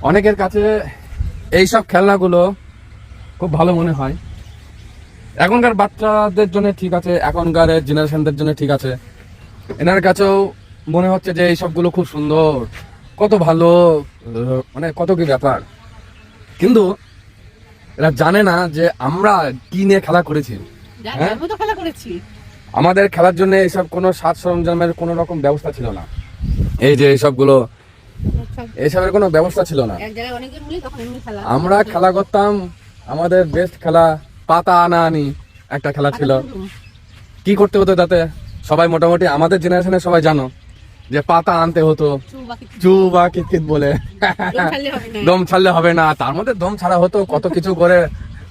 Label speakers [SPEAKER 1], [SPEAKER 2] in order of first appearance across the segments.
[SPEAKER 1] অনেকের কাছে এইসব খেলনাগুলো খুব ভালো মনে হয়। এখনকার বাচ্চাদের জন্য ঠিক আছে, এখনকার জেনারেশনদের জন্য ঠিক আছে। এনার কাছেও মনে হচ্ছে যে এইসবগুলো খুব সুন্দর, কত ভালো, মানে কত কি ব্যাপার। কিন্তু এরা জানে না যে আমরা কি নিয়ে খেলা করেছি। হ্যাঁ, আমাদের খেলার জন্য এইসব কোনো সাজ সরঞ্জামের কোনো রকম ব্যবস্থা ছিল না। এই যে এইসবগুলো, এইসবের কোনো ব্যবস্থা ছিল না। আমরা খেলা করতাম, আমাদের বেস্ট খেলা পাতা আনা আনি একটা খেলা ছিল। কি করতে হতো তাতে, সবাই মোটামুটি আমাদের জেনারেশনে সবাই জানো যে পাতা আনতে হতো, চু বা কিতকিত বলে, দম ছাড়লে হবে না। তার মধ্যে দম ছাড়া হতো কত কিছু করে,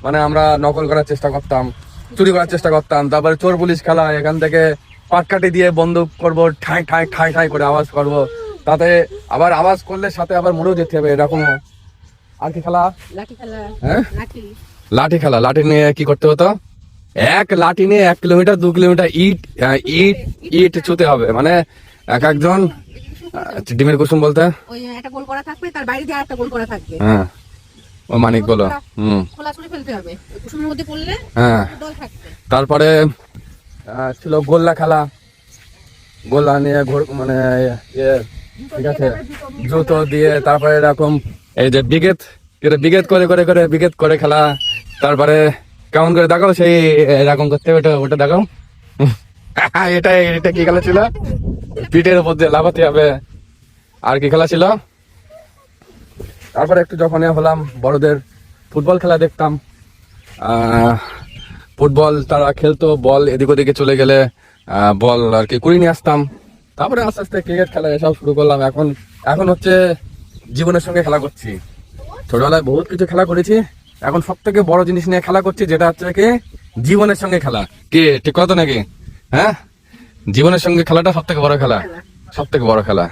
[SPEAKER 1] মানে আমরা নকল করার চেষ্টা করতাম, চুরি করার চেষ্টা করতাম। তারপরে চোর পুলিশ খেলা, এখান থেকে পাটকাঠি দিয়ে বন্দুক করবো, ঠাই ঠাই ঠাই ঠাই করে আওয়াজ করবো, তাতে আবার আওয়াজ করলে সাথে আবার মরেও যেতে হবে, এরকম। আর কি খেলা? হ্যাঁ, লাঠি খেলা। লাঠি নিয়ে কি করতে হতো, এক লাঠি নিয়ে 1 কিলোমিটার 2 কিলোমিটার ইট ইট ইট ছুতে হবে। মানে এক একজন ডিমের কুসুম বলতে
[SPEAKER 2] একটা গোল করা থাকবে, তার বাইরে দিয়ে আরেকটা গোল করা থাকবে।
[SPEAKER 1] হ্যাঁ, ও মানিক বলো।
[SPEAKER 2] খোলা ছুঁড়ে ফেলতে হবে, কুসুমের মধ্যে পড়লে
[SPEAKER 1] হ্যাঁ।
[SPEAKER 2] দল থাকবে।
[SPEAKER 1] তারপরে ছিল গোল্লা খেলা। গোল্লা নিয়ে মানে ঠিক আছে, জুতো দিয়ে, তারপরে এরকম এই যে বিগেত বিগেত করে করে করে বিগেত করে খেলা। তারপরে কেমন করে দেখাও, সেই এরকম করতে হবে, ওটা দেখাও। এটা এটা কি খেলা ছিল, পিঠের উপর দিয়ে লাফাতে হবে। আর কি খেলা ছিল? তারপরে একটু যখন হলাম বড়দের, ফুটবল খেলা দেখতাম। ফুটবল তারা খেলতো, বল এদিক ওদিকে চলে গেলে বল আর কি কুড়ি নিয়ে আসতাম। তারপরে আস্তে আস্তে ক্রিকেট খেলা এসব শুরু করলাম। এখন হচ্ছে জীবনের সঙ্গে খেলা করছি। ছোটবেলায় বহুত কিছু খেলা করেছি, এখন সব থেকে বড় জিনিস নিয়ে খেলা করছি, যেটা হচ্ছে কি জীবনের সঙ্গে খেলা। কি ঠিক কথা নাকি? হ্যাঁ, জীবনের সঙ্গে খেলাটা সব থেকে বড় খেলা, সব থেকে বড় খেলা।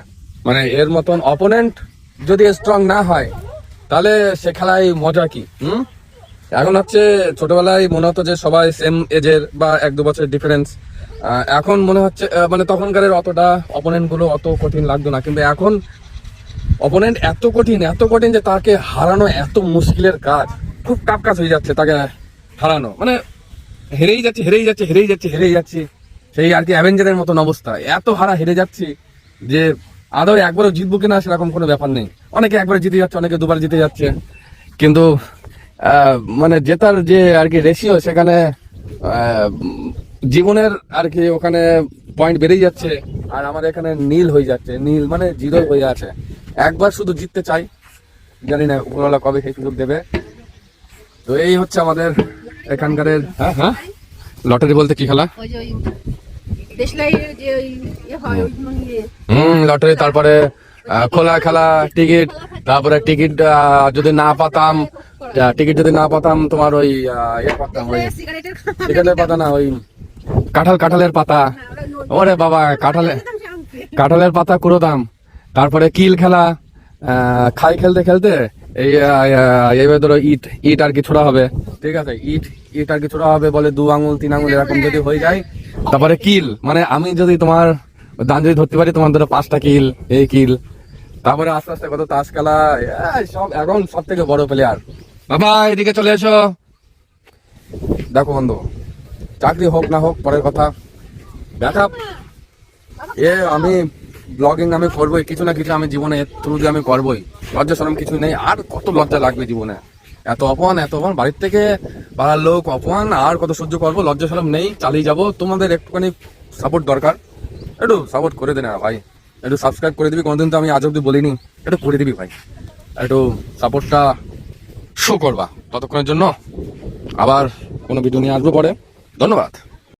[SPEAKER 1] মানে এর মতন অপোনেন্ট যদি স্ট্রং না হয়, তাহলে সে খেলায় মজা কি? এখন হচ্ছে ছোটবেলায় মনে হতো যে সবাই সেম এজের বা 1-2 বছরের ডিফারেন্স। এখন মনে হচ্ছে মানে তখনকারের অতটা অপোনেন্ট গুলো অত কঠিন লাগতো না, কিন্তু এখন অপোনেন্ট এত কঠিন যে তাকে হারানো এত মুশকিলের কাজ, খুব টাফ কাজ হয়ে যাচ্ছে তাকে হারানো। মানে হেরেই যাচ্ছি, সেই আর কি অ্যাভেঞ্জারের মতন অবস্থা। এত হেরে যাচ্ছি যে আদৌ একবারও জিতবো কিনা সেরকম কোনো ব্যাপার নেই। অনেকে একবার জিতে যাচ্ছে, অনেকে 2বার জিতে যাচ্ছে, কিন্তু মানে জেতার যে আর কি রেশিও, সেখানে জীবনের আর কি ওখানে পয়েন্ট বেড়েই যাচ্ছে, আর আমার এখানে নীল হয়ে যাচ্ছে, নীল মানে 0 হয়ে আছে। একবার শুধু জিততে চাই, জানি না উপরওয়ালা কবে সেই সুযোগ দেবে। তো এই হচ্ছে আমাদের এখানকার। হ্যাঁ, লটারি বলতে কি খেলা? লটারি। তারপরে খোলা খেলা, টিকিট। তারপরে টিকিট যদি না পাতাম তোমার ওই পাতাম, ওই সিগারেটের পাতা না, ওই কাঁঠালের পাতা। ওরে বাবা, কাঁঠালের পাতা কুড়ো দাম। তারপরে কিল খেলা, খাই খেলতে খেলতে এইভাবে ধরো ইট আর কি ছোড়া হবে, ঠিক আছে, ইট আর কি ছোড়া হবে, বলে 2 আঙুল 3 আঙুল এরকম যদি হয়ে যায়, তারপরে কিল। মানে আমি যদি তোমার দান যদি ধরতে পারি, তোমার ধরো 5টা কিল, এই কিল। তারপরে আস্তে আস্তে কত তাস খেলা, সব এখন সব থেকে বড় প্লেয়ার। বাবা এদিকে চলে এসো। দেখো বন্ধু, চাকরি হোক না হোক পরের কথা, ব্যাকআপ আমি ব্লগিং আমি করবোই, কিছু না কিছু আমি জীবনে থ্রু দিয়ে আমি করবোই। লজ্জা শরম কিছু নেই, আর কত লজ্জা লাগবে জীবনে? এত অপমান বাড়ির থেকে, পাড়ার লোক অপমান, আর কত সহ্য করবো? লজ্জা শরম নেই, চালিয়ে যাবো। তোমাদের একটুখানি সাপোর্ট দরকার, একটু সাপোর্ট করে দে না ভাই, একটু সাবস্ক্রাইব করে দিবি। কোনোদিন তো আমি আজ অব্দি বলিনি, একটু করে দিবি ভাই, একটু সাপোর্টটা শো করবা। ততক্ষণের জন্য আবার কোনো ভিডিও নিয়ে আসবো পরে। ধন্যবাদ।